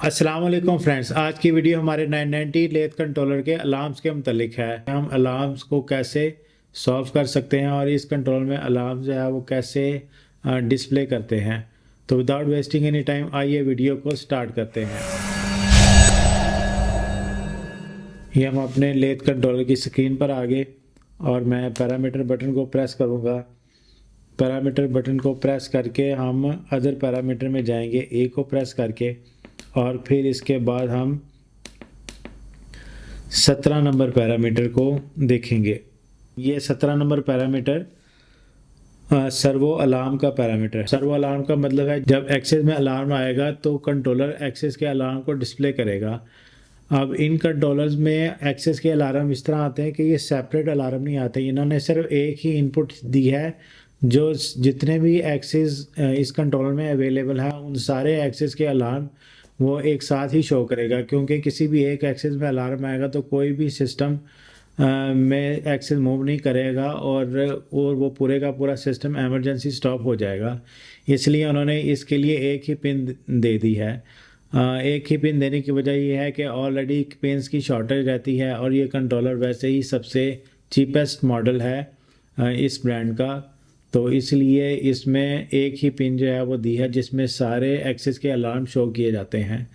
अस्सलाम वालेकुम फ्रेंड्स। आज की वीडियो हमारे 990 लेथ कंट्रोलर के अलार्म्स के मतलब है। हम अलार्म्स को कैसे सॉल्व कर सकते हैं और इस कंट्रोल में अलार्म जो है वो कैसे डिस्प्ले करते हैं। तो विदाउट वेस्टिंग एनी टाइम आइए वीडियो को स्टार्ट करते हैं। ये हम अपने लेथ कंट्रोलर की स्क्रीन पर आ गए और मैं पैरामीटर बटन को प्रेस करूँगा। पैरामीटर बटन को प्रेस करके हम अदर पैरामीटर में जाएंगे, ए को प्रेस करके, और फिर इसके बाद हम 17 नंबर पैरामीटर को देखेंगे। ये 17 नंबर पैरामीटर सर्वो अलार्म का पैरामीटर है। सर्वो अलार्म का मतलब है जब एक्सेस में अलार्म आएगा तो कंट्रोलर एक्सेस के अलार्म को डिस्प्ले करेगा। अब इन कंट्रोलर्स में एक्सेस के अलार्म इस तरह आते हैं कि ये सेपरेट अलार्म नहीं आते। इन्होंने सिर्फ एक ही इनपुट दी है। जो जितने भी एक्सेस इस कंट्रोलर में अवेलेबल है उन सारे एक्सेस के अलार्म वो एक साथ ही शो करेगा, क्योंकि किसी भी एक एक्सेस में अलार्म आएगा तो कोई भी सिस्टम में एक्सेस मूव नहीं करेगा और वो पूरे का पूरा सिस्टम एमरजेंसी स्टॉप हो जाएगा। इसलिए उन्होंने इसके लिए एक ही पिन दे दी है। एक ही पिन देने की वजह यह है कि ऑलरेडी पिन्स की शॉर्टेज रहती है और ये कंट्रोलर वैसे ही सबसे चीपेस्ट मॉडल है इस ब्रांड का, तो इसलिए इसमें एक ही पिन जो है वो दी है जिसमें सारे एक्सेस के अलार्म शो किए जाते हैं।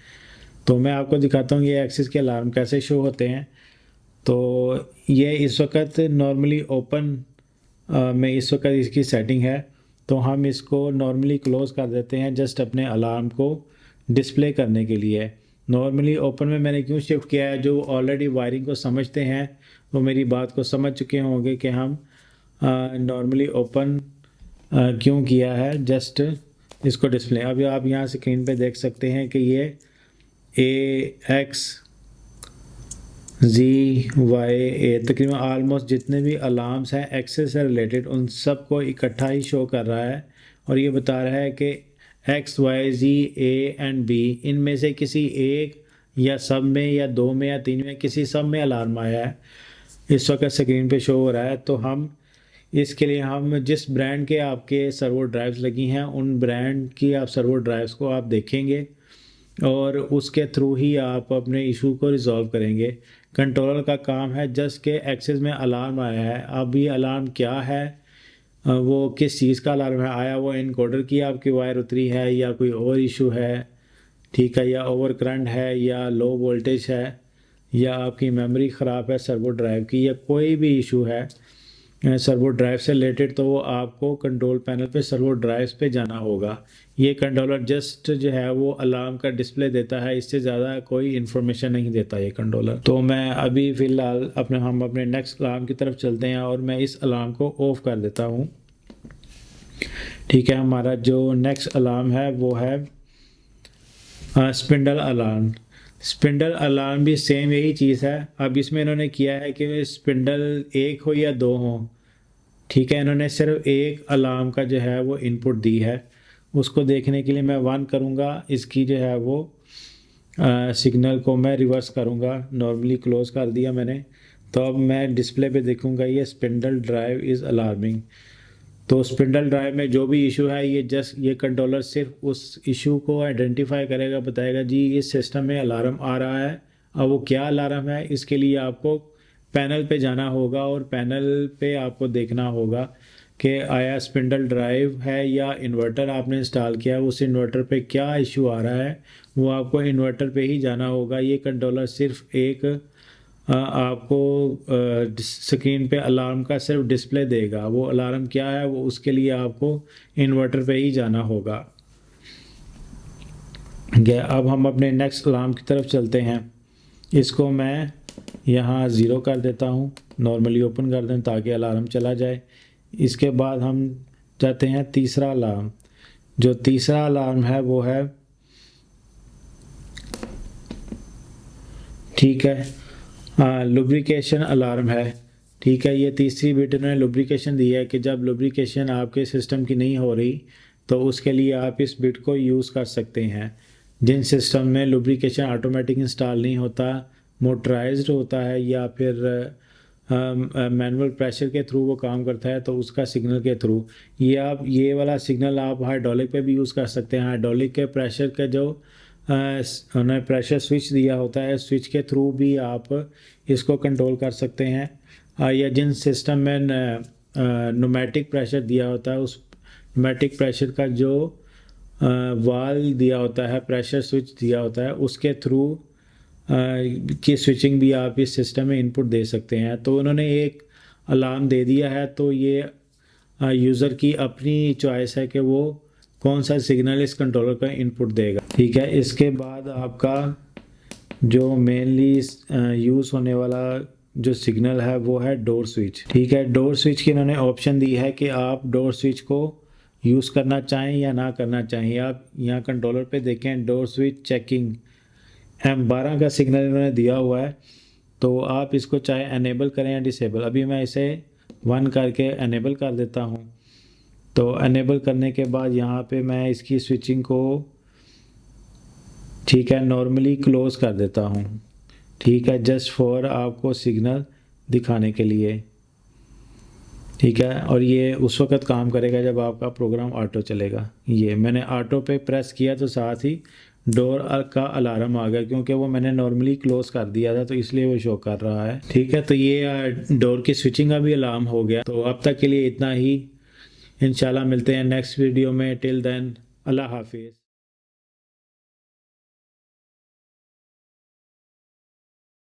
तो मैं आपको दिखाता हूँ ये एक्सेस के अलार्म कैसे शो होते हैं। तो ये इस वक्त नॉर्मली ओपन में इस वक्त इसकी सेटिंग है, तो हम इसको नॉर्मली क्लोज़ कर देते हैं जस्ट अपने अलार्म को डिस्प्ले करने के लिए। नॉर्मली ओपन में मैंने क्यों शिफ्ट किया है, जो ऑलरेडी वायरिंग को समझते हैं वो मेरी बात को समझ चुके होंगे कि हम नॉर्मली ओपन क्यों किया है, जस्ट इसको डिस्प्ले। अभी आप यहाँ स्क्रीन पे देख सकते हैं कि ये AXZYA तकरीबन ऑलमोस्ट जितने भी अलार्म्स हैं एक्सेस से रिलेटेड उन सब को इकट्ठा ही शो कर रहा है और ये बता रहा है कि XYZA&B इनमें से किसी एक या सब में या दो में या तीन में किसी सब में अलार्म आया है, इस वक्त स्क्रीन पे शो हो रहा है। तो हम इसके लिए हम जिस ब्रांड के आपके सर्वो ड्राइव्स लगी हैं उन ब्रांड की आप सर्वो ड्राइव्स को आप देखेंगे और उसके थ्रू ही आप अपने इशू को रिजॉल्व करेंगे। कंट्रोलर का काम है जस्ट के एक्सेस में अलार्म आया है, अब ये अलार्म क्या है, वो किस चीज़ का अलार्म है, आया वो इनकोडर की आपकी वायर उतरी है या कोई और इशू है, ठीक है, या ओवर करंट है या लो वोल्टेज है या आपकी मेमोरी ख़राब है सर्वो ड्राइव की या कोई भी इशू है सर्वो ड्राइव से रिलेटेड, तो वो आपको कंट्रोल पैनल पे सर्वो ड्राइव्स पे जाना होगा। ये कंट्रोलर जस्ट जो है वो अलार्म का डिस्प्ले देता है, इससे ज़्यादा कोई इन्फॉर्मेशन नहीं देता ये कंट्रोलर। तो मैं अभी फ़िलहाल हम अपने नेक्स्ट अलार्म की तरफ चलते हैं और मैं इस अलार्म को ऑफ कर देता हूँ। ठीक है, हमारा जो नेक्स्ट अलार्म है वो है स्पिंडल अलार्म। स्पिंडल अलार्म भी सेम यही चीज़ है। अब इसमें इन्होंने किया है कि स्पिंडल एक हो या दो हो, ठीक है, इन्होंने सिर्फ एक अलार्म का जो है वो इनपुट दी है। उसको देखने के लिए मैं 1 करूँगा, इसकी जो है वो सिग्नल को मैं रिवर्स करूँगा, नॉर्मली क्लोज़ कर दिया मैंने। तो अब मैं डिस्प्ले पे देखूँगा ये स्पिंडल ड्राइव इज़ अलार्मिंग। तो स्पिंडल ड्राइव में जो भी इशू है ये कंट्रोलर सिर्फ उस इशू को आइडेंटिफाई करेगा, बताएगा जी इस सिस्टम में अलार्म आ रहा है। अब वो क्या अलार्म है, इसके लिए आपको पैनल पे जाना होगा और पैनल पे आपको देखना होगा कि आया स्पिंडल ड्राइव है या इन्वर्टर आपने इंस्टॉल किया है, उस इन्वर्टर पे क्या इशू आ रहा है, वो आपको इन्वर्टर पे ही जाना होगा। ये कंट्रोलर सिर्फ एक आपको स्क्रीन पे अलार्म का सिर्फ डिस्प्ले देगा, वो अलार्म क्या है वो उसके लिए आपको इन्वर्टर पे ही जाना होगा। अब हम अपने नेक्स्ट अलार्म की तरफ चलते हैं। इसको मैं यहाँ 0 कर देता हूँ, नॉर्मली ओपन कर दें ताकि अलार्म चला जाए। इसके बाद हम जाते हैं तीसरा अलार्म। जो तीसरा अलार्म है वो है, ठीक है, लुब्रिकेशन अलार्म है। ठीक है, ये तीसरी बिट उन्होंने लुब्रिकेशन दी है कि जब लुब्रिकेशन आपके सिस्टम की नहीं हो रही तो उसके लिए आप इस बिट को यूज़ कर सकते हैं। जिन सिस्टम में लुब्रिकेशन ऑटोमेटिक इंस्टॉल नहीं होता, मोटराइज्ड होता है या फिर मैनुअल प्रेशर के थ्रू वो काम करता है, तो उसका सिग्नल के थ्रू ये वाला सिग्नल आप हाइड्रोलिक पे भी यूज़ कर सकते हैं। हाइड्रोलिक के प्रेशर का जो उन्होंने प्रेशर स्विच दिया होता है, स्विच के थ्रू भी आप इसको कंट्रोल कर सकते हैं। या जिन सिस्टम में न्यूमेटिक प्रेशर दिया होता है, उस न्यूमेटिक प्रेशर का जो वाल दिया होता है, प्रेशर स्विच दिया होता है, उसके थ्रू की स्विचिंग भी आप इस सिस्टम में इनपुट दे सकते हैं। तो उन्होंने एक अलार्म दे दिया है, तो ये यूज़र की अपनी चॉइस है कि वो कौन सा सिग्नल इस कंट्रोलर का इनपुट देगा। ठीक है, इसके बाद आपका जो मेनली यूज़ होने वाला जो सिग्नल है वो है डोर स्विच। ठीक है, डोर स्विच की इन्होंने ऑप्शन दी है कि आप डोर स्विच को यूज़ करना चाहें या ना करना चाहें। आप यहाँ कंट्रोलर पे देखें, डोर स्विच चेकिंग M12 का सिग्नल इन्होंने दिया हुआ है, तो आप इसको चाहे एनेबल करें या डिसेबल। अभी मैं इसे 1 करके एनेबल कर देता हूँ। तो एनेबल करने के बाद यहाँ पे मैं इसकी स्विचिंग को, ठीक है, नॉर्मली क्लोज़ कर देता हूँ। ठीक है, जस्ट फॉर आपको सिग्नल दिखाने के लिए। ठीक है, और ये उस वक्त काम करेगा जब आपका प्रोग्राम ऑटो चलेगा। ये मैंने ऑटो पे प्रेस किया तो साथ ही डोर का अलार्म आ गया, क्योंकि वो मैंने नॉर्मली क्लोज़ कर दिया था तो इसलिए वो शो कर रहा है। ठीक है, तो ये डोर की स्विचिंग का भी अलार्म हो गया। तो अब तक के लिए इतना ही, इंशाल्लाह मिलते हैं नेक्स्ट वीडियो में। टिल देन, अल्लाह हाफिज़।